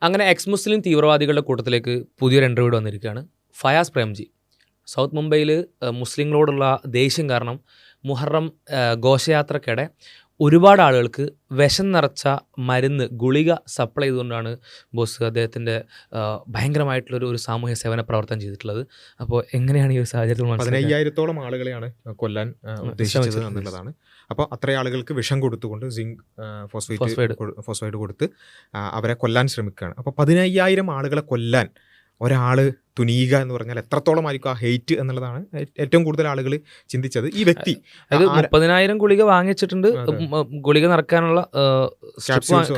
അങ്ങനെ എക്സ് മുസ്ലിം തീവ്രവാദികളുടെ കൂട്ടത്തിലേക്ക് പുതിയൊരു ഇൻ്റർവ്യൂ വന്നിരിക്കുകയാണ്. ഫയാസ് പ്രേംജി. സൗത്ത് മുംബൈയിൽ മുസ്ലിങ്ങളോടുള്ള ദേഷ്യം കാരണം മുഹറം ഘോഷയാത്രക്കിടെ ഒരുപാട് ആളുകൾക്ക് വിഷം നിറച്ച മരുന്ന് ഗുളിക സപ്ലൈ ചെയ്തുകൊണ്ടാണ് ബോസ് അദ്ദേഹത്തിൻ്റെ ഭയങ്കരമായിട്ടുള്ളൊരു സാമൂഹ്യ സേവന പ്രവർത്തനം ചെയ്തിട്ടുള്ളത്. അപ്പോൾ എങ്ങനെയാണ് ഈ ഒരു സാഹചര്യത്തിൽ 15,000-ഓളം ആളുകളെയാണ് കൊല്ലാൻ ഉദ്ദേശിച്ചത് എന്നുള്ളതാണ്. അപ്പോൾ അത്രയും ആളുകൾക്ക് വിഷം കൊടുത്തുകൊണ്ട് സിങ്ക് ഫോസ്ഫൈഡ് കൊടുത്ത് അവരെ കൊല്ലാൻ ശ്രമിക്കുകയാണ്. അപ്പോൾ 15,000 ആളുകളെ കൊല്ലാൻ ഒരാൾ തുനിയുക എന്ന് പറഞ്ഞാൽ എത്രത്തോളം ആയിരിക്കും ആ ഹെയ്റ്റ് എന്നുള്ളതാണ് ഏറ്റവും കൂടുതൽ ആളുകൾ ചിന്തിച്ചത്. ഈ വ്യക്തി 30,000 ഗുളിക വാങ്ങിച്ചിട്ടുണ്ട്, ഗുളിക നിറക്കാനുള്ള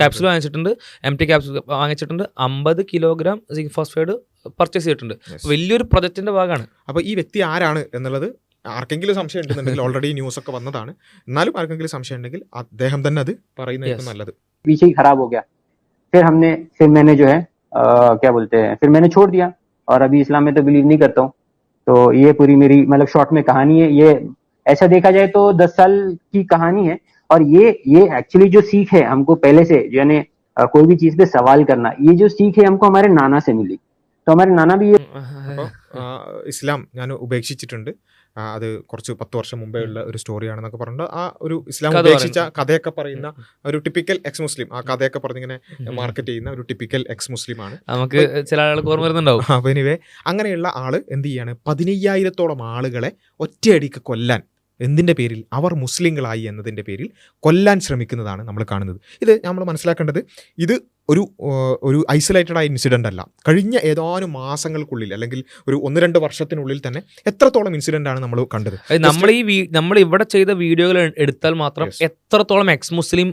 ക്യാപ്സുൽ വാങ്ങിച്ചിട്ടുണ്ട്, MT ക്യാപ്സുൽ വാങ്ങിച്ചിട്ടുണ്ട്, 50 കിലോഗ്രാം സിങ്ക് ഫോസ്ഫൈഡ് പർച്ചേസ് ചെയ്തിട്ടുണ്ട്. വലിയൊരു പ്രൊജക്റ്റിന്റെ ഭാഗമാണ്. അപ്പോൾ ഈ വ്യക്തി ആരാണ് എന്നുള്ളത് ആർക്കെങ്കിലും സംശയം ഉണ്ടെന്നുണ്ടെങ്കിൽ ഓൾറെഡി ന്യൂസ് ഒക്കെ വന്നതാണ്. എന്നാലും ആർക്കെങ്കിലും സംശയം ഉണ്ടെങ്കിൽ അദ്ദേഹം തന്നെ അത് പറയുന്നതായിരിക്കും നല്ലത്. क्या बोलते हैं, फिर मैंने छोड़ दिया और अभी इस्लाम में तो बिलीव नहीं करता हूँ. तो ये पूरी मेरी मतलब शॉर्ट में कहानी है. ये ऐसा देखा जाए तो 10 साल की कहानी है. और ये एक्चुअली जो सीख है हमको पहले से यानी कोई भी चीज पे सवाल करना, ये जो सीख है हमको हमारे नाना से मिली. तो हमारे नाना भी ये ഇസ്ലാം ഞാൻ ഉപേക്ഷിച്ചിട്ടുണ്ട്, അത് കുറച്ച് 10 വർഷം മുമ്പേ ഉള്ള ഒരു സ്റ്റോറിയാണെന്നൊക്കെ പറഞ്ഞിട്ട് ആ ഒരു ഇസ്ലാം ഉപേക്ഷിച്ച കഥയൊക്കെ പറയുന്ന ഒരു ടിപ്പിക്കൽ എക്സ് മുസ്ലിം, ആ കഥയൊക്കെ പറഞ്ഞിങ്ങനെ മാർക്കറ്റ് ചെയ്യുന്ന ഒരു ടിപ്പിക്കൽ എക്സ് മുസ്ലിം ആണ്. നമുക്ക് ചില ആളുകൾക്ക് ഓർമ്മ വരുന്നുണ്ടാവും. അപ്പോൾ എനിവേ അങ്ങനെയുള്ള ആള് എന്ത് ചെയ്യാണ്, 15,000-ഓളം ആളുകളെ ഒറ്റയടിക്ക് കൊല്ലാൻ, എന്തിൻ്റെ പേരിൽ, അവർ മുസ്ലിങ്ങളായി എന്നതിൻ്റെ പേരിൽ കൊല്ലാൻ ശ്രമിക്കുന്നതാണ് നമ്മൾ കാണുന്നത്. ഇത് നമ്മൾ മനസ്സിലാക്കേണ്ടത്, ഇത് ഒരു ഐസൊലേറ്റഡ് ആയ ഇൻസിഡൻ്റ് അല്ല. കഴിഞ്ഞ ഏതാനും മാസങ്ങൾക്കുള്ളിൽ അല്ലെങ്കിൽ ഒരു 1-2 വർഷത്തിനുള്ളിൽ തന്നെ എത്രത്തോളം ഇൻസിഡൻ്റ് ആണ് നമ്മൾ കണ്ടത്. നമ്മൾ ഇവിടെ ചെയ്ത വീഡിയോകൾ എടുത്താൽ മാത്രം എത്രത്തോളം എക്സ് മുസ്ലിം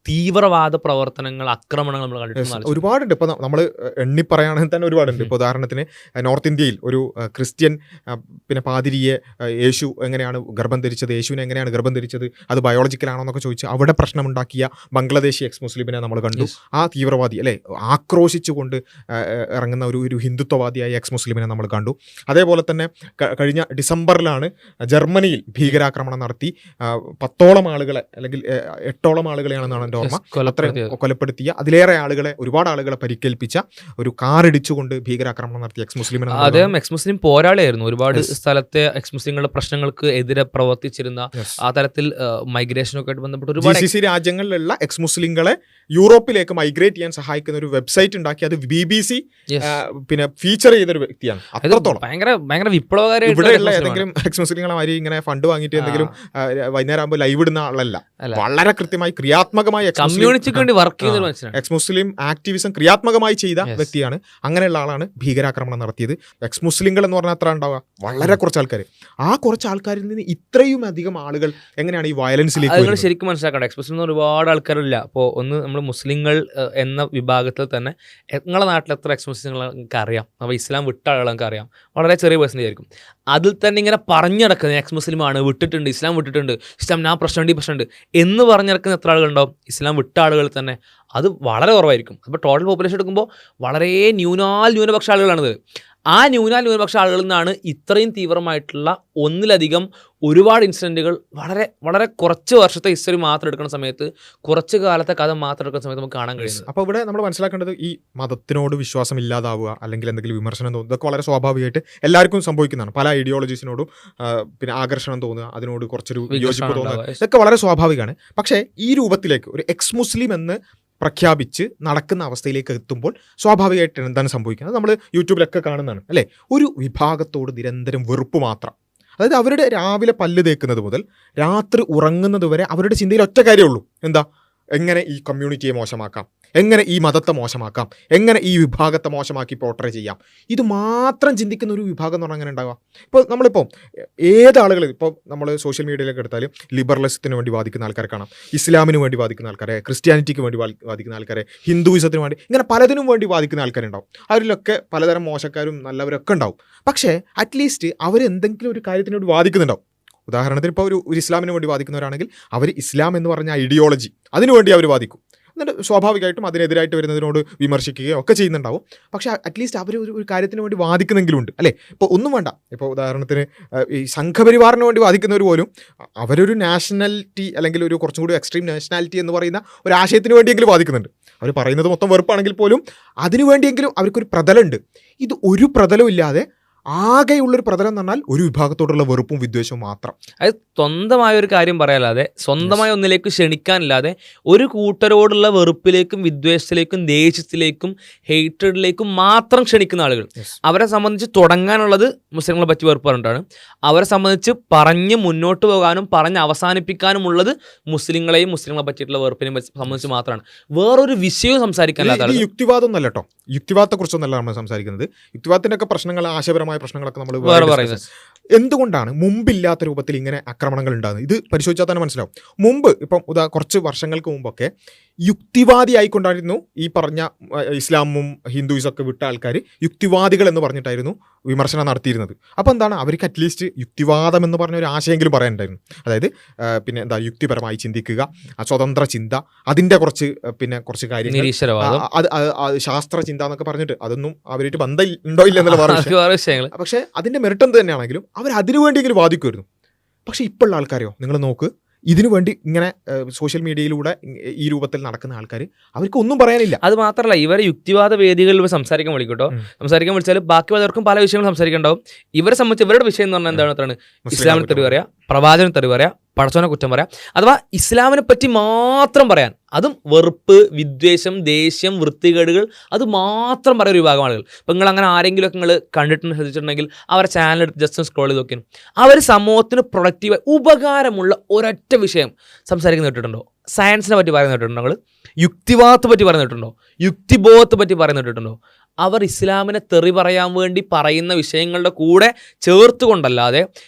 തീവ്രവാദ പ്രവർത്തനങ്ങൾ, ആക്രമണങ്ങൾ നമ്മൾ കണ്ടിട്ടുണ്ട്. ഒരുപാടുണ്ട്. ഇപ്പോൾ നമ്മൾ എണ്ണി പറയുകയാണെങ്കിൽ തന്നെ ഒരുപാടുണ്ട്. ഇപ്പോൾ ഉദാഹരണത്തിന് നോർത്ത് ഇന്ത്യയിൽ ഒരു ക്രിസ്ത്യൻ പിന്നെ പാതിരിയെ യേശു എങ്ങനെയാണ് ഗർഭം ധരിച്ചത്, യേശുവിനെ എങ്ങനെയാണ് ഗർഭം ധരിച്ചത്, അത് ബയോളജിക്കലാണോ എന്നൊക്കെ ചോദിച്ച് അവിടെ പ്രശ്നമുണ്ടാക്കിയ ബംഗ്ലാദേശി എക്സ് മുസ്ലിമിനെ നമ്മൾ കണ്ടു. ആ തീവ്രവാദി അല്ലെ, ആക്രോശിച്ചുകൊണ്ട് ഇറങ്ങുന്ന ഒരു ഹിന്ദുത്വവാദിയായ എക്സ് മുസ്ലിമിനെ നമ്മൾ കണ്ടു. അതേപോലെ തന്നെ കഴിഞ്ഞ ഡിസംബറിലാണ് ജർമ്മനിയിൽ ഭീകരാക്രമണം നടത്തി 10ഓളം ആളുകളെ അല്ലെങ്കിൽ 8ഓളം ആളുകളെയാണെന്നാണ് എൻ്റെ ഓർമ്മ, അത്ര കൊലപ്പെടുത്തിയ, അതിലേറെ ആളുകളെ, ഒരുപാട് ആളുകളെ പരിക്കേൽപ്പിച്ച ഒരു കാറിടിച്ചുകൊണ്ട് ഭീകരാക്രമണം നടത്തിയ എക്സ് മുസ്ലിമിനെ. അദ്ദേഹം എക്സ് മുസ്ലിം പോരാളിയായിരുന്നു. ഒരുപാട് സ്ഥലത്തെ എക്സ് മുസ്ലിങ്ങളുടെ പ്രശ്നങ്ങൾക്ക് എതിരെ പ്രവർത്തിച്ചിരുന്ന, ആ തരത്തിൽ മൈഗ്രേഷനൊക്കെ ആയിട്ട് ബന്ധപ്പെട്ട് ഒരുപാട് GCC രാജ്യങ്ങളിലുള്ള എക്സ് മുസ്ലിങ്ങളെ യൂറോപ്പിലേക്ക് മൈഗ്രേറ്റ് ചെയ്യാൻ സഹായിക്കുന്ന ഒരു വെബ്സൈറ്റ് ഉണ്ടാക്കി അത് BBC പിന്നെ ഫീച്ചർ ചെയ്തൊരു വ്യക്തിയാണ്. അത്രത്തോളം ഭയങ്കര വിപ്ലവകാരി. ഇവിടെയുള്ള ഏതെങ്കിലും എക്സ് മുസ്ലിങ്ങളെ മാതിരി ഇങ്ങനെ ഫണ്ട് വാങ്ങിയിട്ട് എന്തെങ്കിലും വൈകുന്നേരം ആകുമ്പോൾ ലൈവ് ഇടുന്ന ആളല്ല. വളരെ കൃത്യമായി ക്രിയാത്മകമായി എക്സ് മുസ്ലിം ആക്ടിവിസം ക്രിയാത്മകമായി ചെയ്ത വ്യക്തിയാണ്. അങ്ങനെയുള്ള ആളാണ് ഭീകരാക്രമണം നടത്തിയത്. എക്സ് മുസ്ലിങ്ങൾ എന്ന് പറഞ്ഞാൽ അത്ര ഉണ്ടാവുക, വളരെ കുറച്ച് ആൾക്കാർ. ആ കുറച്ച് ആൾക്കാരിൽ നിന്ന് ഇത്രയും അധികം ആളുകൾ എങ്ങനെയാണ് ഈ വയലൻസിലേക്ക്? ശരിക്കും മനസ്സിലാക്കണം, എക്സ് മുസ്ലിം ഒരുപാട് ആൾക്കാരില്ല. അപ്പോൾ ഒന്ന് നമ്മൾ മുസ്ലിങ്ങൾ എന്ന വിഭാഗത്തിൽ തന്നെ നിങ്ങളുടെ നാട്ടിൽ എത്ര എക്സ് മുസ്ലിങ്ങൾ നിങ്ങൾക്ക് അറിയാം, അപ്പോൾ ഇസ്ലാം വിട്ട ആളുകൾ നിങ്ങൾക്ക് അറിയാം, വളരെ ചെറിയ പേഴ്സൻറ്റേജ് ആയിരിക്കും. അതിൽ തന്നെ ഇങ്ങനെ പറഞ്ഞിടക്കുന്നത് എക്സ് മുസ്ലിമാണ്, വിട്ടിട്ടുണ്ട്, ഇസ്ലാം വിട്ടിട്ടുണ്ട്, ഇസ്ലാം ആ പ്രശ്നമുണ്ട്, ഈ പ്രശ്നമുണ്ട് എന്ന് പറഞ്ഞിടക്കുന്ന എത്ര ആളുകളുണ്ടാവും? ഇസ്ലാം വിട്ട ആളുകൾ തന്നെ അത് വളരെ കുറവായിരിക്കും. അപ്പോൾ ടോട്ടൽ പോപ്പുലേഷൻ എടുക്കുമ്പോൾ വളരെ ന്യൂനപക്ഷ ആളുകളാണിത്. ആ ന്യൂനപക്ഷ ആളുകളിൽ നിന്നാണ് ഇത്രയും തീവ്രമായിട്ടുള്ള ഒന്നിലധികം ഒരുപാട് ഇൻസിഡൻറ്റുകൾ വളരെ കുറച്ച് വർഷത്തെ ഹിസ്റ്ററി മാത്രം എടുക്കുന്ന സമയത്ത്, കുറച്ച് കാലത്തെ കഥ മാത്രം എടുക്കുന്ന സമയത്ത് നമുക്ക് കാണാൻ കഴിയുന്നത്. അപ്പോൾ ഇവിടെ നമ്മൾ മനസ്സിലാക്കേണ്ടത്, ഈ മതത്തിനോട് വിശ്വാസം ഇല്ലാതാവുക അല്ലെങ്കിൽ എന്തെങ്കിലും വിമർശനം തോന്നുക, ഇതൊക്കെ വളരെ സ്വാഭാവികമായിട്ട് എല്ലാവർക്കും സംഭവിക്കുന്നതാണ്. പല ഐഡിയോളജീസിനോടും പിന്നെ ആകർഷണം തോന്നുക, അതിനോട് കുറച്ചൊരു യോജിപ്പ് തോന്നുക, ഇതൊക്കെ വളരെ സ്വാഭാവികമാണ്. പക്ഷേ ഈ രൂപത്തിലേക്ക് ഒരു എക്സ് മുസ്ലിം എന്ന് പ്രഖ്യാപിച്ച് നടക്കുന്ന അവസ്ഥയിലേക്ക് എത്തുമ്പോൾ സ്വാഭാവികമായിട്ട് എന്താണ് സംഭവിക്കുന്നത്? നമ്മൾ യൂട്യൂബിലൊക്കെ കാണുന്നതാണ് അല്ലേ, ഒരു വിഭാഗത്തോട് നിരന്തരം വെറുപ്പ് മാത്രം. അതായത് അവരുടെ രാവിലെ പല്ല് തേക്കുന്നത് മുതൽ രാത്രി ഉറങ്ങുന്നത് വരെ അവരുടെ ചിന്തയിൽ ഒറ്റ കാര്യമുള്ളൂ, എന്താ, എങ്ങനെ ഈ കമ്മ്യൂണിറ്റിയെ മോശമാക്കാം, എങ്ങനെ ഈ മതത്തെ മോശമാക്കാം, എങ്ങനെ ഈ വിഭാഗത്തെ മോശമാക്കി പോർട്രേ ചെയ്യാം, ഇത് മാത്രം ചിന്തിക്കുന്ന ഒരു വിഭാഗം എന്ന് പറഞ്ഞാൽ അങ്ങനെ ഉണ്ടാവുക. ഇപ്പോൾ നമ്മളിപ്പോൾ ഏതാളുകൾ, ഇപ്പോൾ നമ്മൾ സോഷ്യൽ മീഡിയയിലൊക്കെ എടുത്താലും ലിബറലിസത്തിന് വേണ്ടി വാദിക്കുന്ന ആൾക്കാരെ കാണാം, ഇസ്ലാമിന് വേണ്ടി വാദിക്കുന്ന ആൾക്കാരെ, ക്രിസ്ത്യാനിറ്റിക്ക് വേണ്ടി വാദിക്കുന്ന ആൾക്കാരെ, ഹിന്ദുയിസത്തിന് വേണ്ടി, ഇങ്ങനെ പലതിനും വേണ്ടി വാദിക്കുന്ന ആൾക്കാരുണ്ടാവും. അവരിലൊക്കെ പലതരം മോശക്കാരും നല്ലവരൊക്കെ ഉണ്ടാവും. പക്ഷേ അറ്റ്ലീസ്റ്റ് അവരെന്തെങ്കിലും ഒരു കാര്യത്തിന് വേണ്ടി വാദിക്കുന്നുണ്ടാവും. ഉദാഹരണത്തിന് ഇപ്പോൾ ഒരു ഇസ്ലാമിന് വേണ്ടി വാദിക്കുന്നവരാണെങ്കിൽ അവർ ഇസ്ലാം എന്ന് പറഞ്ഞ ഐഡിയോളജി അതിനുവേണ്ടി അവർ വാദിക്കും. എന്നിട്ട് സ്വാഭാവികമായിട്ടും അതിനെതിരായിട്ട് വരുന്നതിനോട് വിമർശിക്കുകയോ ഒക്കെ ചെയ്യുന്നുണ്ടാവും. പക്ഷേ അറ്റ്ലീസ്റ്റ് അവർ ഒരു കാര്യത്തിന് വേണ്ടി വാദിക്കുന്നെങ്കിലും ഉണ്ട് അല്ലേ. ഇപ്പോൾ ഒന്നും വേണ്ട, ഇപ്പോൾ ഉദാഹരണത്തിന് ഈ സംഘപരിവാറിന് വേണ്ടി വാദിക്കുന്നവർ പോലും അവരൊരു നാഷണാലിറ്റി അല്ലെങ്കിൽ ഒരു കുറച്ചും കൂടി എക്സ്ട്രീം നാഷണാലിറ്റി എന്ന് പറയുന്ന ഒരു ആശയത്തിന് വേണ്ടിയെങ്കിലും വാദിക്കുന്നുണ്ട്. അവർ പറയുന്നത് മൊത്തം വെറുപ്പാണെങ്കിൽ പോലും അതിനു വേണ്ടിയെങ്കിലും അവർക്കൊരു പ്രതലമുണ്ട്. ഇത് ഒരു പ്രതലവും ഇല്ലാതെ ആകെയുള്ളൊരു പ്രതലം എന്ന് പറഞ്ഞാൽ ഒരു വിഭാഗത്തോടുള്ള വെറുപ്പും വിദ്വേഷവും മാത്രം. അത് സ്വന്തമായ ഒരു കാര്യം പറയാല്ലാതെ, സ്വന്തമായ ഒന്നിലേക്ക് ക്ഷണിക്കാനില്ലാതെ, ഒരു കൂട്ടരോടുള്ള വെറുപ്പിലേക്കും വിദ്വേഷത്തിലേക്കും ദേഷ്യത്തിലേക്കും ഹെയ്റ്റഡിലേക്കും മാത്രം ക്ഷണിക്കുന്ന ആളുകൾ. അവരെ സംബന്ധിച്ച് തുടങ്ങാനുള്ളത് മുസ്ലിങ്ങളെ പറ്റി വെറുപ്പ് പറഞ്ഞിട്ടാണ്. അവരെ സംബന്ധിച്ച് പറഞ്ഞ് മുന്നോട്ട് പോകാനും പറഞ്ഞ് അവസാനിപ്പിക്കാനുമുള്ളത് മുസ്ലിങ്ങളെയും മുസ്ലിങ്ങളെ പറ്റിയിട്ടുള്ള വെറുപ്പിനെയും സംബന്ധിച്ച് മാത്രമാണ്. വേറൊരു വിഷയവും സംസാരിക്കാനില്ലാത്ത ആളുകൾ. യുക്തിവാദം ഒന്നല്ല കേട്ടോ, യുക്തിവാദത്തെ കുറിച്ചൊന്നല്ല നമ്മൾ സംസാരിക്കുന്നത്. യുക്തിവാദത്തിന്റെ ഒക്കെ പ്രശ്നങ്ങൾ, ആശയപരമായ പ്രശ്നങ്ങളൊക്കെ നമ്മൾ വേറെ പറയുന്നത്. എന്തുകൊണ്ടാണ് മുമ്പില്ലാത്ത രൂപത്തിൽ ഇങ്ങനെ ആക്രമണങ്ങൾ ഉണ്ടാകുന്നത്? ഇത് പരിശോധിച്ചാൽ തന്നെ മനസ്സിലാവും. മുമ്പ് ഇപ്പം കുറച്ച് വർഷങ്ങൾക്ക് മുമ്പൊക്കെ യുക്തിവാദി ആയിക്കൊണ്ടായിരുന്നു ഈ പറഞ്ഞ ഇസ്ലാമും ഹിന്ദുയിസും ഒക്കെ വിട്ട ആൾക്കാർ യുക്തിവാദികൾ എന്ന് പറഞ്ഞിട്ടായിരുന്നു വിമർശനം നടത്തിയിരുന്നത്. അപ്പോൾ എന്താണ്, അവർക്ക് അറ്റ്ലീസ്റ്റ് യുക്തിവാദം എന്ന് പറഞ്ഞ ഒരു ആശയമെങ്കിലും പറയാനുണ്ടായിരുന്നു. അതായത് പിന്നെ എന്താ, യുക്തിപരമായി ചിന്തിക്കുക, സ്വതന്ത്ര ചിന്ത, അതിൻ്റെ കുറച്ച് കാര്യങ്ങൾ, ശാസ്ത്ര ചിന്ത എന്നൊക്കെ പറഞ്ഞിട്ട് അതൊന്നും അവരായിട്ട് ബന്ധം ഉണ്ടോ ഇല്ല എന്നുള്ള വിഷയങ്ങൾ. പക്ഷേ അതിൻ്റെ മെറിറ്റ് എന്ത് തന്നെയാണെങ്കിലും അവർ അതിനു വേണ്ടിയെങ്കിലും വാദിക്കുമായിരുന്നു. പക്ഷേ ഇപ്പോഴുള്ള ആൾക്കാരെയോ നിങ്ങൾ നോക്ക്, ഇതിനു വേണ്ടി ഇങ്ങനെ സോഷ്യൽ മീഡിയയിലൂടെ ഈ രൂപത്തിൽ നടക്കുന്ന ആൾക്കാർ, അവർക്ക് ഒന്നും പറയാനില്ല. അത് മാത്രമല്ല, ഇവരെ യുക്തിവാദ വേദികളിൽ സംസാരിക്കാൻ വിളിക്കട്ടോ, സംസാരിക്കാൻ വിളിച്ചാൽ ബാക്കി പലർക്കും പല വിഷയങ്ങളും സംസാരിക്കേണ്ടാവും. ഇവരെ സംബന്ധിച്ച് ഇവരുടെ വിഷയം എന്ന് പറഞ്ഞാൽ എന്താണ്? ഇസ്ലാമിനെ തെറി പറയാ, പ്രവാചകനെ തെറി പറയാ, പടച്ചവനെ കുറ്റം പറയാം, അഥവാ ഇസ്ലാമിനെ പറ്റി മാത്രം പറയാൻ, അതും വെറുപ്പ്, വിദ്വേഷം, ദേഷ്യം, വൃത്തികേടുകൾ, അത് മാത്രം പറയുന്ന ഒരു വിഭാഗം ആളുകൾ. ഇപ്പം നിങ്ങൾ അങ്ങനെ ആരെങ്കിലുമൊക്കെ നിങ്ങൾ കണ്ടിട്ടുണ്ട്, ശ്രദ്ധിച്ചിട്ടുണ്ടെങ്കിൽ അവരുടെ ചാനൽ എടുത്ത് ജസ്റ്റ് സ്ക്രോൾ ചെയ്ത് നോക്കിയാൽ അവർ സമൂഹത്തിന് പ്രൊഡക്റ്റീവായി ഉപകാരമുള്ള ഒരൊറ്റ വിഷയം സംസാരിക്കുന്ന കേട്ടിട്ടുണ്ടോ? സയൻസിനെ പറ്റി പറയുന്ന കേട്ടിട്ടുണ്ടോ? നിങ്ങൾ യുക്തിവാദത്തെ പറ്റി പറയുന്ന കേട്ടിട്ടുണ്ടോ? യുക്തിബോധത്തെ പറ്റി പറയുന്ന കേട്ടിട്ടുണ്ടോ? അവർ ഇസ്ലാമിനെ തെറി പറയാൻ വേണ്ടി പറയുന്ന വിഷയങ്ങളുടെ കൂടെ ചേർത്തുകൊണ്ടല്ലാതെ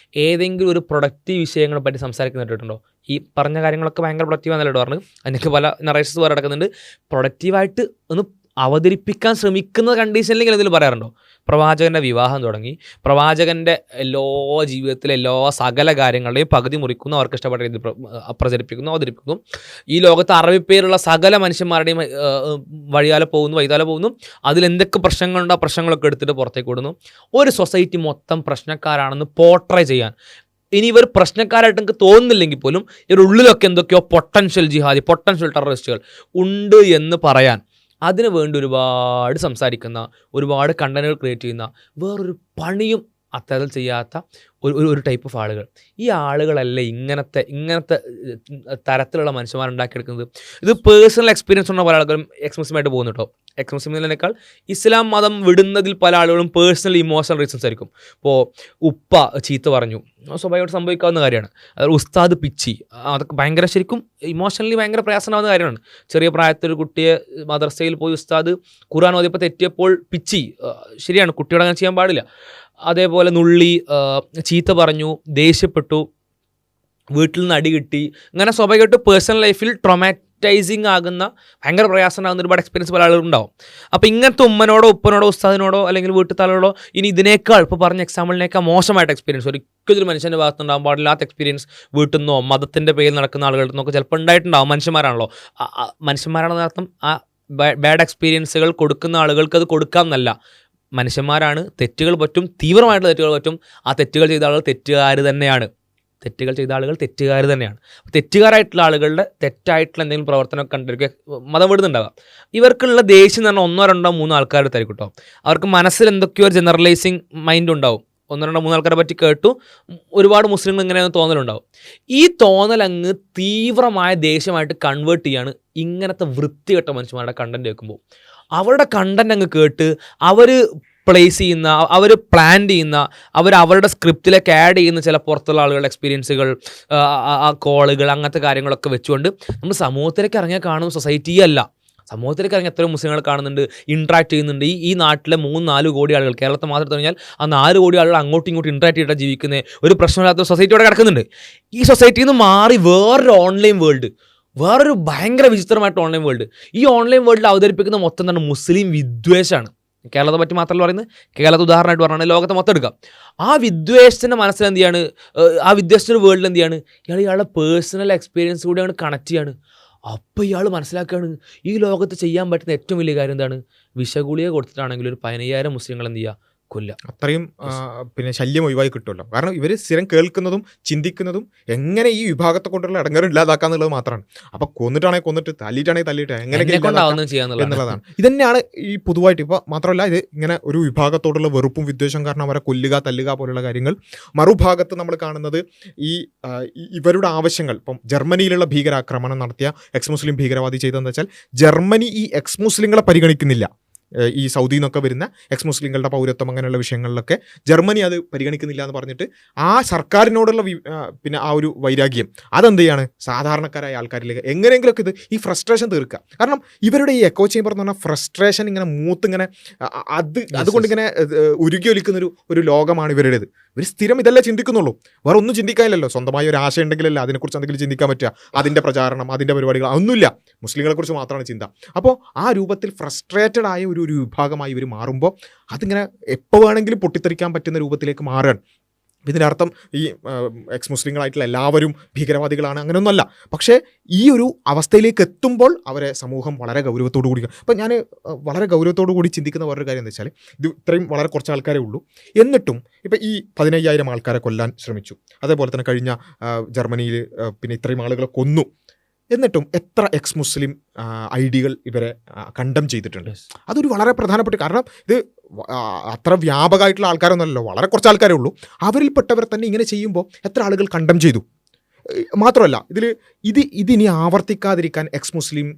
ഏതെങ്കിലും ഒരു പ്രൊഡക്റ്റീവ് വിഷയങ്ങളെ പറ്റി സംസാരിക്കുന്ന കേട്ടിട്ടുണ്ടോ? ഈ പറഞ്ഞ കാര്യങ്ങളൊക്കെ ഭയങ്കര പ്രൊഡക്റ്റീവാണെന്നല്ലോ പറഞ്ഞു. അതിനൊക്കെ പല നറേഷൻസ് വേറെ നടക്കുന്നുണ്ട്. പ്രൊഡക്റ്റീവായിട്ട് ഒന്ന് അവതരിപ്പിക്കാൻ ശ്രമിക്കുന്ന കണ്ടീഷനിലെങ്കിൽ എന്തെങ്കിലും പറയാറുണ്ടോ? പ്രവാചകൻ്റെ വിവാഹം തുടങ്ങി, പ്രവാചകൻ്റെ എല്ലാ ജീവിതത്തിലെ എല്ലാ സകല കാര്യങ്ങളുടെയും പകുതി മുറിക്കുന്നു, അവർക്ക് ഇഷ്ടപ്പെട്ട രീതി പ്രചരിപ്പിക്കുന്നു, അവതരിപ്പിക്കുന്നു. ഈ ലോകത്ത് അറബിപ്പേരുള്ള സകല മനുഷ്യന്മാരുടെയും വഴിയാലെ പോകുന്നു. അതിലെന്തൊക്കെ പ്രശ്നങ്ങളുണ്ടോ ആ പ്രശ്നങ്ങളൊക്കെ എടുത്തിട്ട് പുറത്തേക്ക് വിടുന്നു. ഒരു സൊസൈറ്റി മൊത്തം പ്രശ്നക്കാരാണെന്ന് പോർട്രേ ചെയ്യാൻ. ഇനി ഇവർ പ്രശ്നക്കാരായിട്ട് എനിക്ക് തോന്നുന്നില്ലെങ്കിൽ പോലും ഇവരുടെ ഉള്ളിലൊക്കെ എന്തൊക്കെയോ പൊട്ടൻഷ്യൽ ജിഹാദി, പൊട്ടൻഷ്യൽ ടെററിസ്റ്റുകൾ ഉണ്ട് എന്ന് പറയാൻ അതിനു വേണ്ടി ഒരുപാട് സംസാരിക്കുന്ന, ഒരുപാട് കണ്ടന്റുകൾ ക്രിയേറ്റ് ചെയ്യുന്ന, വേറൊരു പണിയും അത്തരത്തിൽ ചെയ്യാത്ത ഒരു ടൈപ്പ് ഓഫ് ആളുകൾ. ഈ ആളുകളല്ലേ ഇങ്ങനത്തെ തരത്തിലുള്ള മനുഷ്യന്മാരുണ്ടാക്കിയെടുക്കുന്നത്. ഇത് പേഴ്സണൽ എക്സ്പീരിയൻസ് ഉള്ള പല ആളുകളും എക്സ്മുസ്ലിമായിട്ട് പോകുന്നു കേട്ടോ. എക്സ്മുസ്ലിമിനേക്കാൾ ഇസ്ലാം മതം വിടുന്നതിൽ പല ആളുകളും പേഴ്സണൽ ഇമോഷണൽ റീസൺസ് ആയിരിക്കും. ഇപ്പോൾ ഉപ്പ ചീത്ത പറഞ്ഞു, സ്വാഭാവികമായിട്ട് സംഭവിക്കാവുന്ന കാര്യമാണ്. അതായത് ഉസ്താദ് പിച്ചി, അതൊക്കെ ഭയങ്കര ശരിക്കും ഇമോഷണലി ഭയങ്കര പ്രയാസമാവുന്ന കാര്യമാണ്. ചെറിയ പ്രായത്തിൽ ഒരു കുട്ടിയെ മദ്രസയിൽ പോയി ഉസ്താദ് ഖുർആൻ ഓതിയപ്പോൾ തെറ്റിയപ്പോൾ പിച്ചി, ശരിയാണ്, കുട്ടിയോട് അങ്ങനെ ചെയ്യാൻ പാടില്ല. അതേപോലെ നുള്ളി, ചീത്ത പറഞ്ഞു, ദേഷ്യപ്പെട്ടു, വീട്ടിൽ നിന്ന് അടി കിട്ടി, അങ്ങനെ സ്വാഭാവികമായിട്ട് പേഴ്സണൽ ലൈഫിൽ ട്രോമാറ്റൈസിങ് ആകുന്ന, ഭയങ്കര പ്രയാസമാകുന്ന ഒരുപാട് എക്സ്പീരിയൻസ് പല ആളുകളുണ്ടാവും. അപ്പോൾ ഇങ്ങനത്തെ ഉമ്മനോടോ ഉപ്പനോടോ ഉസ്താദിനോടോ അല്ലെങ്കിൽ വീട്ടുകാരോടോ ഇനി ഇതിനേക്കാൾ ഇപ്പോൾ പറഞ്ഞ എക്സാമ്പിളിനേക്കാൾ മോശമായിട്ട് എക്സ്പീരിയൻസ് ഒരിക്കലും മനുഷ്യൻ്റെ ഭാഗത്തുണ്ടാകാൻ പാടില്ലാത്ത എക്സ്പീരിയൻസ് വീട്ടിൽ നിന്നോ മതത്തിൻ്റെ പേരിൽ നടക്കുന്ന ആളുകളുടെ നിന്നൊക്കെ ചിലപ്പോൾ ഉണ്ടായിട്ടുണ്ടാവും. മനുഷ്യന്മാരാണല്ലോ, മനുഷ്യന്മാരാണെന്ന അർത്ഥം ആ ബാഡ് എക്സ്പീരിയൻസുകൾ കൊടുക്കുന്ന ആളുകൾക്ക് അത് കൊടുക്കാം എന്നല്ല. മനുഷ്യന്മാരാണ്, തെറ്റുകൾ പറ്റും, തീവ്രമായിട്ടുള്ള തെറ്റുകൾ പറ്റും. ആ തെറ്റുകൾ ചെയ്ത ആളുകൾ തെറ്റുകാർ തന്നെയാണ്. തെറ്റുകാരായിട്ടുള്ള ആളുകളുടെ തെറ്റായിട്ടുള്ള എന്തെങ്കിലും പ്രവർത്തനമൊക്കെ കണ്ടിരിക്കുക മതം വിടുന്നുണ്ടാകാം. ഇവർക്കുള്ള ദേഷ്യം എന്ന് പറഞ്ഞാൽ 1, 2, 3 ആൾക്കാർ തരും കേട്ടോ. അവർക്ക് മനസ്സിൽ എന്തൊക്കെയോ ഒരു ജനറലൈസിങ് മൈൻഡ് ഉണ്ടാവും. 1, 2, 3 ആൾക്കാരെ പറ്റി കേട്ടു, ഒരുപാട് മുസ്ലിങ്ങൾ ഇങ്ങനെയൊന്നും തോന്നലുണ്ടാവും. ഈ തോന്നലങ്ങ് തീവ്രമായ ദേഷ്യമായിട്ട് കൺവേർട്ട് ചെയ്യാണ് ഇങ്ങനത്തെ വൃത്തികെട്ട മനുഷ്യന്മാരുടെ കണ്ടന്റ് കേൾക്കുമ്പോൾ. അവരുടെ കണ്ടന്റ് അങ്ങ് കേട്ട് അവർ പ്ലേസ് ചെയ്യുന്ന, അവർ പ്ലാൻ ചെയ്യുന്ന, അവരുടെ സ്ക്രിപ്റ്റിലേക്ക് ആഡ് ചെയ്യുന്ന ചില പുറത്തുള്ള ആളുകളുടെ എക്സ്പീരിയൻസുകൾ, കോളുകൾ, അങ്ങനത്തെ കാര്യങ്ങളൊക്കെ വെച്ചുകൊണ്ട് നമ്മൾ സമൂഹത്തിലേക്ക് ഇറങ്ങിയാൽ കാണുന്ന സൊസൈറ്റിയല്ല. സമൂഹത്തിലേക്ക് ഇറങ്ങി എത്രയോ മുസ്ലിങ്ങൾ കാണുന്നുണ്ട്, ഇൻട്രാക്ട് ചെയ്യുന്നുണ്ട്. ഈ നാട്ടിലെ 3-4 കോടി ആളുകൾ, കേരളത്തെ മാത്രം പറഞ്ഞാൽ ആ 4 കോടി ആളുകൾ അങ്ങോട്ടും ഇങ്ങോട്ടും ഇൻട്രാക്ട് ചെയ്തിട്ടാണ് ജീവിക്കുന്നത്. ഒരു പ്രശ്നമില്ലാത്ത സൊസൈറ്റിയോടെ കിടക്കുന്നുണ്ട്. ഈ സൊസൈറ്റിയിൽ നിന്ന് മാറി വേറൊരു ഓൺലൈൻ വേൾഡ്, വേറൊരു ഭയങ്കര വിചിത്രമായിട്ട് ഓൺലൈൻ വേൾഡ്. ഈ ഓൺലൈൻ വേൾഡിൽ അവതരിപ്പിക്കുന്ന മൊത്തം തന്നെ മുസ്ലിം വിദ്വേഷമാണ്. കേരളത്തെ പറ്റി മാത്രമല്ല പറയുന്നത്, കേരളത്തെ ഉദാഹരണമായിട്ട് പറഞ്ഞാൽ ലോകത്തെ മൊത്തം എടുക്കാം. ആ വിദ്വേഷത്തിൻ്റെ മനസ്സിൽ എന്ത് ചെയ്യാണ്, ആ വിദ്വേഷത്തിൻ്റെ വേൾഡിൽ എന്ത് ചെയ്യാണ്, ഇയാളുടെ പേഴ്സണൽ എക്സ്പീരിയൻസ് കൂടെയാണ് കണക്ട് ചെയ്യാണ്. അപ്പോൾ ഇയാൾ മനസ്സിലാക്കുകയാണ് ഈ ലോകത്ത് ചെയ്യാൻ പറ്റുന്ന ഏറ്റവും വലിയ കാര്യം എന്താണ്, വിഷഗുളിക കൊടുത്തിട്ടാണെങ്കിൽ ഒരു 15,000 മുസ്ലിങ്ങൾ എന്ത് ചെയ്യുക, കൊല്ലുക. അത്രയും പിന്നെ ശല്യം ഒഴിവായി കിട്ടുമല്ലോ. കാരണം ഇവർ സ്ഥിരം കേൾക്കുന്നതും ചിന്തിക്കുന്നതും എങ്ങനെ ഈ വിഭാഗത്തെ കൊണ്ടുള്ള ഇടങ്ങേറ് ഇല്ലാതാക്കാന്നുള്ളത് മാത്രമാണ്. അപ്പൊ കൊന്നിട്ടാണെങ്കിൽ കൊന്നിട്ട്, തല്ലിയിട്ടാണെങ്കിൽ തല്ലിയിട്ട് എന്നുള്ളതാണ്. ഇതന്നെയാണ് ഈ പൊതുവായിട്ട്. ഇപ്പൊ മാത്രമല്ല, ഇത് ഇങ്ങനെ ഒരു വിഭാഗത്തോടുള്ള വെറുപ്പും വിദ്വേഷം കാരണം അവരെ കൊല്ലുക, തല്ലുക പോലുള്ള കാര്യങ്ങൾ. മറുഭാഗത്ത് നമ്മൾ കാണുന്നത് ഇവരുടെ ആവശ്യങ്ങൾ. ഇപ്പം ജർമ്മനിയിലുള്ള ഭീകരാക്രമണം നടത്തിയ എക്സ് മുസ്ലിം ഭീകരവാദി ചെയ്തതെന്ന് വെച്ചാൽ, ജർമ്മനി ഈ എക്സ് മുസ്ലിങ്ങളെ പരിഗണിക്കുന്നില്ല. ഈ സൗദിയിൽ നിന്നൊക്കെ വരുന്ന എക്സ് മുസ്ലിങ്ങളുടെ പൗരത്വം അങ്ങനെയുള്ള വിഷയങ്ങളിലൊക്കെ ജർമ്മനി അത് പരിഗണിക്കുന്നില്ല എന്ന് പറഞ്ഞിട്ട് ആ സർക്കാരിനോടുള്ള പിന്നെ ആ ഒരു വൈരാഗ്യം അതെന്ത് ചെയ്യാണ് സാധാരണക്കാരായ ആൾക്കാരിലേക്ക് എങ്ങനെയെങ്കിലുമൊക്കെ ഇത് ഈ ഫ്രസ്ട്രേഷൻ തീർക്കുക. കാരണം ഇവരുടെ ഈ എക്കോ ചേംബർ എന്ന് പറഞ്ഞാൽ ഫ്രസ്ട്രേഷൻ ഇങ്ങനെ മൂത്തിങ്ങനെ അതുകൊണ്ട് ഇങ്ങനെ ഉരുകി ഒലിക്കുന്നൊരു ലോകമാണ് ഇവരുടേത്. ഇവർ സ്ഥിരം ഇതല്ലേ ചിന്തിക്കുന്നുള്ളൂ, വേറെ ഒന്നും ചിന്തിക്കാനില്ലല്ലോ. സ്വന്തമായി ഒരു ആശയം ഉണ്ടെങ്കിലല്ല അതിനെക്കുറിച്ച് എന്തെങ്കിലും ചിന്തിക്കാൻ പറ്റുക. അതിൻ്റെ പ്രചാരണം, അതിൻ്റെ പരിപാടികൾ ഒന്നുമില്ല. മുസ്ലിങ്ങളെക്കുറിച്ച് മാത്രമാണ് ചിന്ത. അപ്പോൾ ആ രൂപത്തിൽ ഫ്രസ്ട്രേറ്റഡ് ആയ ഒരു വിഭാഗമായി ഇവർ മാറുമ്പോൾ അതിങ്ങനെ എപ്പോൾ വേണമെങ്കിലും പൊട്ടിത്തെറിക്കാൻ പറ്റുന്ന രൂപത്തിലേക്ക് മാറുകയാണ്. ഇതിൻ്റെ അർത്ഥം ഈ എക്സ് മുസ്ലിങ്ങളായിട്ടുള്ള എല്ലാവരും ഭീകരവാദികളാണ്, അങ്ങനെയൊന്നുമല്ല. പക്ഷേ ഈ ഒരു അവസ്ഥയിലേക്ക് എത്തുമ്പോൾ അവരെ സമൂഹം വളരെ ഗൗരവത്തോടു കൂടി, അപ്പം ഞാൻ വളരെ ഗൗരവത്തോടു കൂടി ചിന്തിക്കുന്ന വേറൊരു കാര്യം എന്താ വെച്ചാൽ, ഇത് ഇത്രയും വളരെ കുറച്ച് ആൾക്കാരേ ഉള്ളൂ, എന്നിട്ടും ഇപ്പം ഈ 15,000 ആൾക്കാരെ കൊല്ലാൻ ശ്രമിച്ചു. അതേപോലെ തന്നെ കഴിഞ്ഞ ജർമ്മനിയിൽ പിന്നെ ഇത്രയും ആളുകളെ കൊന്നു. എന്നിട്ടും എത്ര എക്സ് മുസ്ലിം ഐഡികൾ ഇവരെ കണ്ടം ചെയ്തിട്ടുണ്ട്. അതൊരു വളരെ പ്രധാനപ്പെട്ട, കാരണം ഇത് അത്ര വ്യാപകമായിട്ടുള്ള ആൾക്കാരൊന്നുമല്ലല്ലോ, വളരെ കുറച്ച് ആൾക്കാരേ ഉള്ളൂ. അവരിൽപ്പെട്ടവർ തന്നെ ഇങ്ങനെ ചെയ്യുമ്പോൾ എത്ര ആളുകൾ കണ്ടം ചെയ്തു. മാത്രമല്ല ഇതിനി ആവർത്തിക്കാതിരിക്കാൻ എക്സ് മുസ്ലിം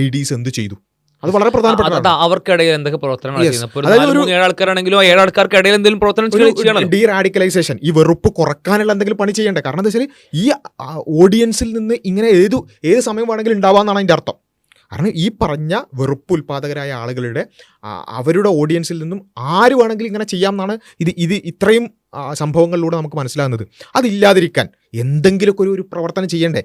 ഐഡീസ് എന്ത് ചെയ്തു, അത് വളരെ പ്രധാനപ്പെട്ട. അവർക്കിടയിൽ എന്തൊക്കെ പ്രവർത്തനങ്ങൾ, 7 ആൾക്കാരാണെങ്കിലും 7 ആൾക്കാർക്കിടയിൽ എന്തെങ്കിലും പ്രവർത്തനം ചെയ്യണം. ഡീ റാഡിക്കലൈസേഷൻ, ഈ വെറുപ്പ് കുറക്കാനുള്ള എന്തെങ്കിലും പണി ചെയ്യണ്ടേ. കാരണം എന്താ വെച്ചാൽ ഈ ഓഡിയൻസിൽ നിന്ന് ഇങ്ങനെ ഏത് സമയം വേണമെങ്കിലും ഉണ്ടാവാന്നാണ് അതിൻ്റെ അർത്ഥം. കാരണം ഈ പറഞ്ഞ വെറുപ്പ് ഉൽപ്പാദകരായ ആളുകളുടെ അവരുടെ ഓഡിയൻസിൽ നിന്നും ആര് വേണമെങ്കിലും ഇങ്ങനെ ചെയ്യാമെന്നാണ് ഇത് ഇത്രയും സംഭവങ്ങളിലൂടെ നമുക്ക് മനസ്സിലാകുന്നത്. അതില്ലാതിരിക്കാൻ എന്തെങ്കിലുമൊക്കെ ഒരു പ്രവർത്തനം ചെയ്യണ്ടേ.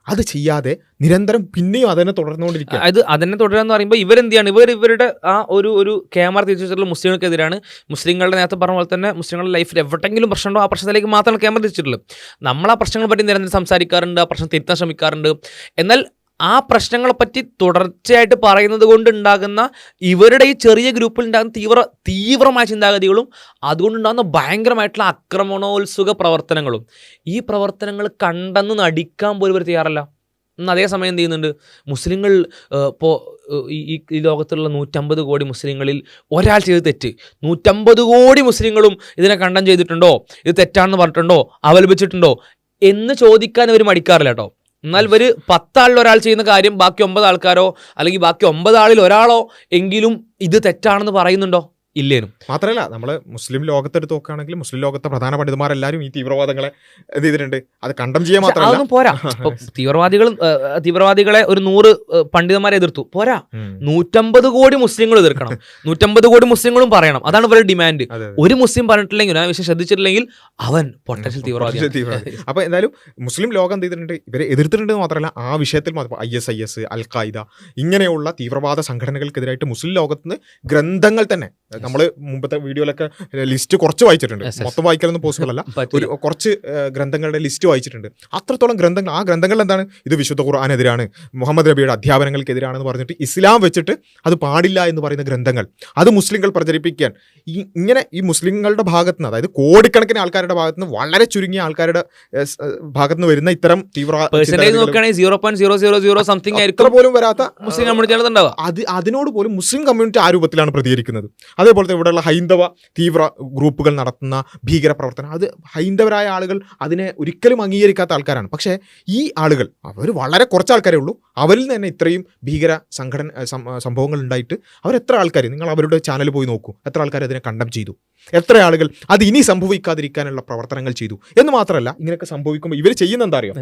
അത് ചെയ്യാതെ നിരന്തരം പിന്നെയും അതിനെ തുടർന്നുകൊണ്ടിരിക്കുക. അതിനെ തുടരാന്ന് പറയുമ്പോൾ ഇവരെന്ത് ചെയ്യാണ്, ഇവരുടെ ആ ഒരു ക്യാമറ തിരിച്ചു വെച്ചിട്ടുള്ള മുസ്ലിങ്ങൾക്കെതിരാണ്. മുസ്ലിങ്ങളുടെ നേരത്തെ പറഞ്ഞ പോലെ തന്നെ മുസ്ലിങ്ങളുടെ ലൈഫിൽ എവിടെയെങ്കിലും പ്രശ്നമുണ്ടോ ആ പ്രശ്നത്തിലേക്ക് മാത്രമാണ് ക്യാമറ തിരിച്ചിട്ടുള്ളത്. നമ്മൾ ആ പ്രശ്നങ്ങളെ പറ്റി നിരന്തരം സംസാരിക്കാറുണ്ട്, ആ പ്രശ്നം തിരുത്താൻ ശ്രമിക്കാറുണ്ട്. എന്നാൽ ആ പ്രശ്നങ്ങളെപ്പറ്റി തുടർച്ചയായിട്ട് പറയുന്നത് കൊണ്ടുണ്ടാകുന്ന ഇവരുടെ ഈ ചെറിയ ഗ്രൂപ്പിൽ ഉണ്ടാകുന്ന തീവ്രമായ ചിന്താഗതികളും അതുകൊണ്ടുണ്ടാകുന്ന ഭയങ്കരമായിട്ടുള്ള ആക്രമണോത്സുക പ്രവർത്തനങ്ങളും, ഈ പ്രവർത്തനങ്ങൾ കണ്ടെന്ന് നടിക്കാൻ പോലും ഇവർ തയ്യാറല്ല. അതേസമയം എന്ത് ചെയ്യുന്നുണ്ട്, മുസ്ലിങ്ങൾ ഇപ്പോൾ ഈ ലോകത്തുള്ള 150 കോടി മുസ്ലിങ്ങളിൽ ഒരാൾ ചെയ്ത് തെറ്റ് 150 കോടി മുസ്ലിങ്ങളും ഇതിനെ കണ്ടം ചെയ്തിട്ടുണ്ടോ, ഇത് തെറ്റാണെന്ന് പറഞ്ഞിട്ടുണ്ടോ, അപലപിച്ചിട്ടുണ്ടോ എന്ന് ചോദിക്കാൻ അവർ മടിക്കാറില്ല കേട്ടോ. എന്നാൽ ഇവർ 10 ആളിൽ ഒരാൾ ചെയ്യുന്ന കാര്യം ബാക്കി 9 ആൾക്കാരോ അല്ലെങ്കിൽ ബാക്കി 9 ആളിൽ ഒരാളോ എങ്കിലും ഇത് തെറ്റാണെന്ന് പറയുന്നുണ്ടോ? ഇല്ലേനും. മാത്രമല്ല, നമ്മൾ മുസ്ലിം ലോകത്തെടുത്ത് നോക്കുകയാണെങ്കിൽ മുസ്ലിം ലോകത്തെ പ്രധാന പണ്ഡിതന്മാരെല്ലാവരും ഈ തീവ്രവാദങ്ങളെ ഇത് ചെയ്തിട്ടുണ്ട്. അത് കണ്ടം ചെയ്യാൻ മാത്രമല്ല, അതൊന്നും പോരാ. തീവ്രവാദികളെ ഒരു 100 പണ്ഡിതന്മാരെ എതിർത്തു പോരാ, 150 കോടി മുസ്ലിങ്ങൾ എതിർക്കണം. 150 കോടി മുസ്ലിങ്ങളും പറയണം. അതാണ് ഇവരുടെ ഡിമാൻഡ്. ഒരു മുസ്ലിം പറഞ്ഞിട്ടില്ലെങ്കിൽ, ആ വിഷയം ശ്രദ്ധിച്ചിട്ടില്ലെങ്കിൽ അവൻ പൊട്ടൻഷ്യൽ തീവ്രവാദി. അപ്പൊ എന്തായാലും മുസ്ലിം ലോകം എന്ത് ചെയ്തിട്ടുണ്ട്, ഇവരെ എതിർത്തിട്ടുണ്ട് മാത്രമല്ല ആ വിഷയത്തിൽ ISIS, അൽ-ഖായിദ ഇങ്ങനെയുള്ള തീവ്രവാദ സംഘടനകൾക്കെതിരായിട്ട് മുസ്ലിം ലോകത്തുനിന്ന് ഗ്രന്ഥങ്ങൾ തന്നെ, നമ്മൾ മുമ്പത്തെ വീഡിയോയിലൊക്കെ ലിസ്റ്റ് കുറച്ച് വായിച്ചിട്ടുണ്ട്, മൊത്തം വായിക്കാനൊന്നും പോസിബിൾ അല്ല, ഒരു കുറച്ച് ഗ്രന്ഥങ്ങളുടെ ലിസ്റ്റ് വായിച്ചിട്ടുണ്ട്. അത്രത്തോളം ഗ്രന്ഥങ്ങൾ, ആ ഗ്രന്ഥങ്ങൾ എന്താണ്, ഇത് വിശുദ്ധ ഖുർആനെതിരാണ്, മുഹമ്മദ് നബിയുടെ അധ്യാപനങ്ങൾക്കെതിരാണെന്ന് പറഞ്ഞിട്ട് ഇസ്ലാം വെച്ചിട്ട് അത് പാടില്ല എന്ന് പറയുന്ന ഗ്രന്ഥങ്ങൾ അത് മുസ്ലിങ്ങൾ പ്രചരിപ്പിക്കാൻ ഇങ്ങനെ ഈ മുസ്ലിങ്ങളുടെ ഭാഗത്ത് നിന്ന്, അതായത് കോടിക്കണക്കിന് ആൾക്കാരുടെ ഭാഗത്ത് നിന്ന്, വളരെ ചുരുങ്ങിയ ആൾക്കാരുടെ ഭാഗത്ത് നിന്ന് വരുന്ന ഇത്തരം പോലും വരാത്ത മുസ്ലിം കമ്മ്യൂണിറ്റി ഉണ്ടാവുക. അതിനോട് പോലും മുസ്ലിം കമ്മ്യൂണിറ്റി ആ രൂപത്തിലാണ് പ്രതികരിക്കുന്നത്. അതേപോലത്തെ ഇവിടെയുള്ള ഹൈന്ദവ തീവ്ര ഗ്രൂപ്പുകൾ നടത്തുന്ന ഭീകര പ്രവർത്തനം, അത് ഹൈന്ദവരായ ആളുകൾ അതിനെ ഒരിക്കലും അംഗീകരിക്കാത്ത ആൾക്കാരാണ്. പക്ഷേ ഈ ആളുകൾ, അവർ വളരെ കുറച്ച് ആൾക്കാരേ ഉള്ളൂ, അവരിൽ തന്നെ ഇത്രയും ഭീകര സംഭവങ്ങൾ ഉണ്ടായിട്ട് അവരെത്ര ആൾക്കാർ, നിങ്ങൾ അവരുടെ ചാനൽ പോയി നോക്കൂ, എത്ര ആൾക്കാർ അതിനെ കണ്ടം ചെയ്തു, എത്ര ആളുകൾ അത് ഇനി സംഭവിക്കാതിരിക്കാനുള്ള പ്രവർത്തനങ്ങൾ ചെയ്തു. എന്ന് മാത്രമല്ല, ഇങ്ങനെയൊക്കെ സംഭവിക്കുമ്പോൾ ഇവർ ചെയ്യുന്ന എന്താ അറിയോ,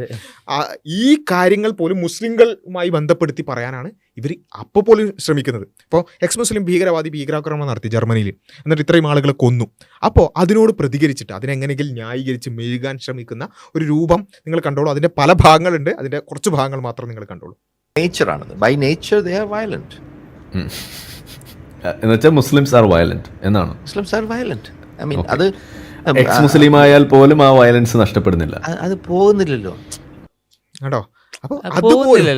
ഈ കാര്യങ്ങൾ പോലും മുസ്ലിങ്ങളുമായി ബന്ധപ്പെടുത്തി പറയാനാണ് ഇവർ അപ്പോൾ പോലും ശ്രമിക്കുന്നത്. ഇപ്പോൾ എക്സ് മുസ്ലിം ഭീകരാക്രമണം നടത്തി ജർമ്മനിയിൽ, എന്നിട്ട് ഇത്രയും ആളുകളെ കൊന്നു. അപ്പോൾ അതിനോട് പ്രതികരിച്ചിട്ട് അതിനെങ്ങനെയെങ്കിലും ന്യായീകരിച്ച് മെഴുകാൻ ശ്രമിക്കുന്ന ഒരു രൂപം നിങ്ങൾ കണ്ടോളൂ. അതിൻ്റെ പല ഭാഗങ്ങളുണ്ട്, അതിൻ്റെ കുറച്ച് ഭാഗങ്ങൾ മാത്രം നിങ്ങൾ കണ്ടോളൂ. നേച്ചറാണ്, by nature they are violent. എന്നുവെച്ചാൽ മുസ്ലിംസ് ആർ വയലന്റ് എന്നാണ്. Muslims are violent. I mean അത് എക്സ് മുസ്ലിം ആയാൽ പോലും ആ വയലൻസ് നഷ്ടപ്പെടുന്നില്ല, അത് പോകുന്നില്ലല്ലോ കേട്ടോ. അപ്പോൾ അതുപോലെ,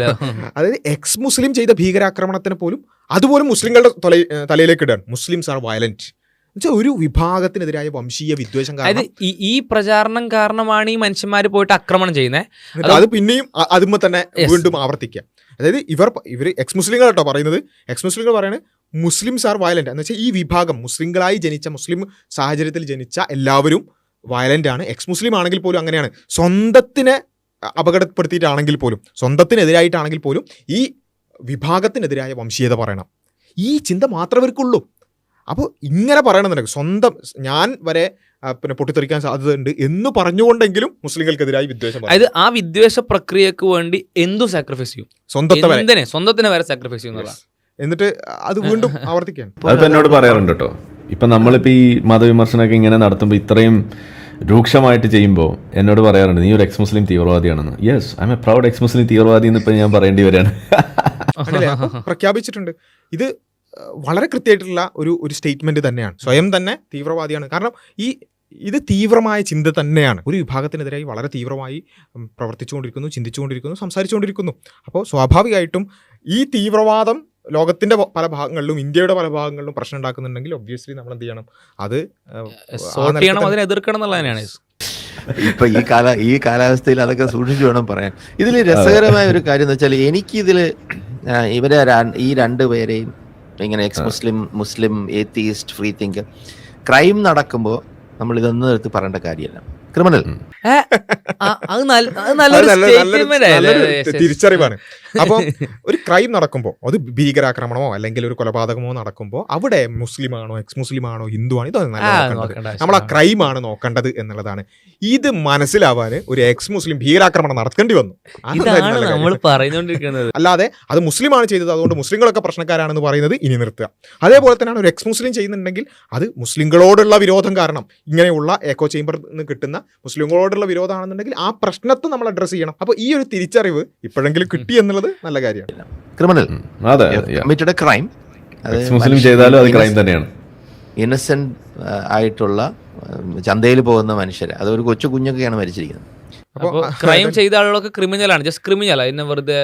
അതായത് എക്സ് മുസ്ലിം ചെയ്ത ഭീകരാക്രമണത്തിന് പോലും അതുപോലും മുസ്ലിങ്ങളുടെ തലയിലേക്ക് ഇടാൻ മുസ്ലിംസ് ആർ വയലന്റ്. എന്നുവെച്ചാൽ ഒരു വിഭാഗത്തിനെതിരായ വംശീയ വിദ്വേഷം അതായത് കാരണം ഈ പ്രചാരണം കാരണമാണ് ഈ മനുഷ്യന്മാർ പോയിട്ട് ആക്രമണം ചെയ്യുന്നത്. എന്നിട്ട് അത് പിന്നെയും അതുമ്മ തന്നെ വീണ്ടും ആവർത്തിക്കുക. അതായത് ഇവർ എക്സ് മുസ്ലിങ്ങൾ കേട്ടോ പറയുന്നത്. എക്സ് മുസ്ലിങ്ങൾ പറയുന്നത് മുസ്ലിംസ് ആർ വയലന്റ് എന്ന് വെച്ചാൽ ഈ വിഭാഗം മുസ്ലിങ്ങളായി ജനിച്ച, മുസ്ലിം സാഹചര്യത്തിൽ ജനിച്ച എല്ലാവരും വയലന്റ് ആണ്. എക്സ് മുസ്ലിം ആണെങ്കിൽ പോലും അങ്ങനെയാണ്. സ്വന്തത്തിനെ അപകടപ്പെടുത്തിയിട്ടാണെങ്കിൽ പോലും, സ്വന്തത്തിനെതിരായിട്ടാണെങ്കിൽ പോലും ഈ വിഭാഗത്തിനെതിരായ വംശീയത പറയണം. ഈ ചിന്ത മാത്രമേ അവർക്കുള്ളൂ. അപ്പോൾ ഇങ്ങനെ പറയണമെന്നുണ്ടെങ്കിൽ സ്വന്തം ഞാൻ വരെ പിന്നെ പൊട്ടിത്തെറിക്കാൻ സാധ്യതയുണ്ട് എന്ന് പറഞ്ഞുകൊണ്ടെങ്കിലും മുസ്ലിങ്ങൾക്കെതിരായി വിദ്വേഷം പറയും. അതായത് ആ വിദ്വേഷ പ്രക്രിയക്ക് വേണ്ടി എന്തും സാക്രിഫൈസ് ചെയ്യും, സ്വന്തത്തിനെ വരെ സാക്രിഫൈസ് ചെയ്യുന്നതാണ്. എന്നിട്ട് അത് വീണ്ടും ആവർത്തിക്കാൻ അതിപ്പോ എന്നോട് പറയാറുണ്ട് കേട്ടോ. ഇപ്പൊ നമ്മളിപ്പോ ഈ മതവിമർശനമൊക്കെ ഇങ്ങനെ നടത്തുമ്പോൾ ഇത്രയും രൂക്ഷമായിട്ട് ചെയ്യുമ്പോൾ എന്നോട് പറയാറുണ്ട് നീ ഒരു എക്സ് മുസ്ലിം തീവ്രവാദിയാണെന്ന്. Yes, I am a proud ex Muslim തീവ്രവാദി എന്ന് ഇപ്പൊ ഞാൻ പറയേണ്ടി വരികയാണ്. പ്രഖ്യാപിച്ചിട്ടുണ്ട്. ഇത് വളരെ കൃത്യമായിട്ടുള്ള ഒരു സ്റ്റേറ്റ്മെന്റ് തന്നെയാണ്. സ്വയം തന്നെ തീവ്രവാദിയാണ്. കാരണം ഇത് തീവ്രമായ ചിന്ത തന്നെയാണ്. ഒരു വിഭാഗത്തിനെതിരായി വളരെ തീവ്രമായി പ്രവർത്തിച്ചുകൊണ്ടിരിക്കുന്നു, ചിന്തിച്ചുകൊണ്ടിരിക്കുന്നു, സംസാരിച്ചുകൊണ്ടിരിക്കുന്നു. അപ്പോൾ സ്വാഭാവികമായിട്ടും ഈ തീവ്രവാദം ലോകത്തിന്റെ പല ഭാഗങ്ങളിലും, ഇന്ത്യയുടെ പല ഭാഗങ്ങളിലും പ്രശ്നം ഉണ്ടാക്കുന്നുണ്ടെങ്കിൽ ഒബ്വിയസ്ലി നമ്മൾ എന്ത് ചെയ്യണം? അത് അതിനെ എതിർക്കണം എന്നുള്ളതാണ്. ഇപ്പൊ ഈ കാലാവസ്ഥയിൽ അതൊക്കെ സൂക്ഷിച്ചു വേണം പറയാൻ. ഇതിൽ രസകരമായ ഒരു കാര്യം എന്ന് വെച്ചാൽ എനിക്കിതിൽ ഇവരെ ഈ രണ്ടുപേരെയും ഇങ്ങനെ ex Muslim atheist free thinker crime നടക്കുമ്പോൾ നമ്മൾ ഇതൊന്നും എടുത്ത് പറയേണ്ട കാര്യമല്ല. ക്രിമിനൽ തിരിച്ചറിവാണ്. അപ്പോൾ ഒരു ക്രൈം നടക്കുമ്പോൾ, അത് ഭീകരാക്രമണമോ അല്ലെങ്കിൽ ഒരു കൊലപാതകമോ നടക്കുമ്പോൾ അവിടെ മുസ്ലിമാണോ എക്സ് മുസ്ലിമാണോ ഹിന്ദുവാണോ ഇതൊന്നും നമ്മൾ ആ ക്രൈമാണ് നോക്കേണ്ടത് എന്നുള്ളതാണ്. ഇത് മനസ്സിലാവാൻ ഒരു എക്സ് മുസ്ലിം ഭീകരാക്രമണം നടത്തേണ്ടി വന്നു. നമ്മൾ പറയുന്നോണ്ടിരിക്കുന്നത് അല്ലാതെ അത് മുസ്ലിമാണ് ചെയ്തത് അതുകൊണ്ട് മുസ്ലിങ്ങളൊക്കെ പ്രശ്നക്കാരാണെന്ന് പറയുന്നത് ഇനി നിർത്തുക. അതേപോലെ തന്നെയാണ് ഒരു എക്സ് മുസ്ലിം ചെയ്യുന്നുണ്ടെങ്കിൽ അത് മുസ്ലിങ്ങളോടുള്ള വിരോധം കാരണം, ഇങ്ങനെയുള്ള എക്കോ ചേംബറിൽ നിന്ന് കിട്ടുന്ന മുസ്ലിങ്ങളോടുള്ള വിരോധമാണെന്നുണ്ടെങ്കിൽ ആ പ്രശ്നത്തെ നമ്മൾ അഡ്രസ് ചെയ്യണം. അപ്പോൾ ഈ ഒരു തിരിച്ചറിവ് ഇപ്പോഴെങ്കിലും കിട്ടി എന്നുള്ളത് നല്ല കാര്യമാണ്. ക്രിമിനൽ കമ്മിറ്റഡ് ക്രൈം, മുസ്ലിം ചെയ്താലും അത് ക്രൈം തന്നെയാണ്. ഇന്നസെന്റ് ആയിട്ടുള്ള ചന്തയിൽ പോകുന്ന മനുഷ്യരെ, അതൊരു കൊച്ചു കുഞ്ഞൊക്കെയാണ് മരിച്ചിരിക്കുന്നത്. ക്രൈം ചെയ്ത ആളുകളൊക്കെ ക്രിമിനലാണ്, ജസ്റ്റ് ക്രിമിനൽ. അതിനെ വെറുതെ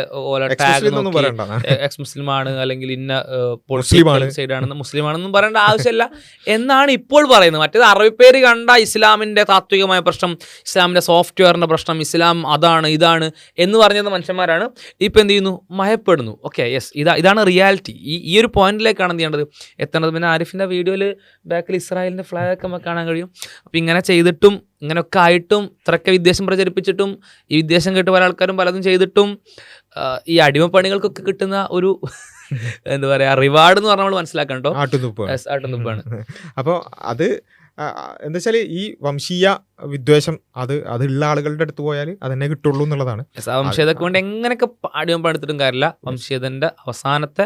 എക്സ് മുസ്ലിം ആണ് അല്ലെങ്കിൽ ഇന്ന പൊളിറ്റിക്കൽ സൈഡ് ആണെന്ന് മുസ്ലിം ആണെന്നും പറയേണ്ട ആവശ്യമില്ല എന്നാണ് ഇപ്പോൾ പറയുന്നത്. മറ്റേത് അറബിപ്പേര് കണ്ട ഇസ്ലാമിന്റെ താത്വികമായ പ്രശ്നം, ഇസ്ലാമിന്റെ സോഫ്റ്റ്വെയറിന്റെ പ്രശ്നം, ഇസ്ലാം അതാണ് ഇതാണ് എന്ന് പറഞ്ഞത് മനുഷ്യന്മാരാണ് ഇപ്പൊ എന്ത് ചെയ്യുന്നു? മയപ്പെടുന്നു. ഓക്കെ, യെസ്, ഇതാണ് റിയാലിറ്റി. ഈ ഒരു പോയിന്റിലേക്കാണ് എന്ത് ചെയ്യേണ്ടത്? എത്തേണ്ടത്. പിന്നെ ആരിഫിന്റെ വീഡിയോയിൽ ബാക്കിൽ ഇസ്രായേലിന്റെ ഫ്ലാഗ് ഒക്കെ നമുക്ക് കാണാൻ കഴിയും. അപ്പൊ ഇങ്ങനെ ചെയ്തിട്ടും ഇങ്ങനെയൊക്കെ ആയിട്ടും ഇത്രയൊക്കെ വിദ്വേഷം പ്രചരിപ്പിച്ചിട്ടും ഈ വിദ്വേഷം കേട്ട് പല ആൾക്കാരും പലതും ചെയ്തിട്ടും ഈ അടിമപ്പണികൾക്കൊക്കെ കിട്ടുന്ന ഒരു എന്താ പറയാ റിവാർഡ് എന്ന് പറഞ്ഞാൽ നമ്മൾ മനസ്സിലാക്കണം കേട്ടോ. ആട്ടുന്നുപ്പാണ്. അപ്പോൾ അത് എന്താ വെച്ചാൽ ഈ വംശീയ വിദ്വേഷം അതുള്ള ആളുകളുടെ അടുത്ത് പോയാൽ അതെന്നെ കിട്ടുള്ളൂ എന്നുള്ളതാണ്. വംശീയതയ്ക്ക് വേണ്ടി എങ്ങനെയൊക്കെ അടിമപ്പെടുത്തിട്ടും കാര്യമില്ല. വംശീയതന്റെ അവസാനത്തെ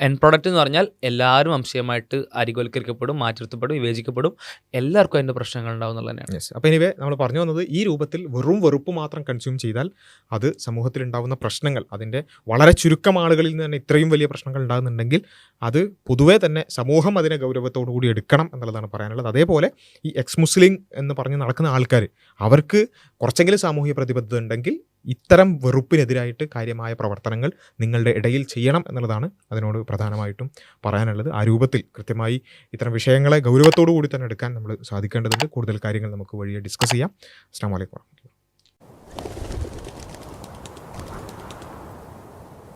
എൻഡ് പ്രോഡക്റ്റ് എന്ന് പറഞ്ഞാൽ എല്ലാവരും വംശീയമായിട്ട് അരികൊൽക്കരിക്കപ്പെടും, മാറ്റിനിർത്തപ്പെടും, വിവേചിക്കപ്പെടും. എല്ലാവർക്കും അതിന്റെ പ്രശ്നങ്ങൾ ഉണ്ടാവും എന്നുള്ളത് തന്നെയാണ്. അപ്പോൾ എനിവേ നമ്മൾ പറഞ്ഞു വന്നത് ഈ രൂപത്തിൽ വെറും വെറുപ്പ് മാത്രം കൺസ്യൂം ചെയ്താൽ അത് സമൂഹത്തിൽ ഉണ്ടാകുന്ന പ്രശ്നങ്ങൾ, അതിൻ്റെ വളരെ ചുരുക്കം ആളുകളിൽ നിന്ന് തന്നെ ഇത്രയും വലിയ പ്രശ്നങ്ങൾ ഉണ്ടാകുന്നുണ്ടെങ്കിൽ അത് പൊതുവേ തന്നെ സമൂഹം അതിനെ ഗൗരവത്തോടു കൂടി എടുക്കണം എന്നുള്ളതാണ് പറയാനുള്ളത്. അതേപോലെ ഈ എക്സ് മുസ്ലിം എന്ന് പറഞ്ഞ് നടക്കുന്ന ആൾക്കാർ, അവർക്ക് കുറച്ചെങ്കിലും സാമൂഹിക പ്രതിബദ്ധത ഉണ്ടെങ്കിൽ ഇത്തരം വെറുപ്പിനെതിരായിട്ട് കാര്യമായ പ്രവർത്തനങ്ങൾ നിങ്ങളുടെ ഇടയിൽ ചെയ്യണം എന്നുള്ളതാണ് അതിനോട് പ്രധാനമായിട്ടും പറയാനുള്ളത്. ആ രൂപത്തിൽ കൃത്യമായി ഇത്തരം വിഷയങ്ങളെ ഗൗരവത്തോടു കൂടി തന്നെ എടുക്കാൻ നമ്മൾ സാധിക്കേണ്ടതുണ്ട്. കൂടുതൽ കാര്യങ്ങൾ നമുക്ക് വഴിയെ ഡിസ്കസ് ചെയ്യാം. അസ്സലാമു അലൈക്കും.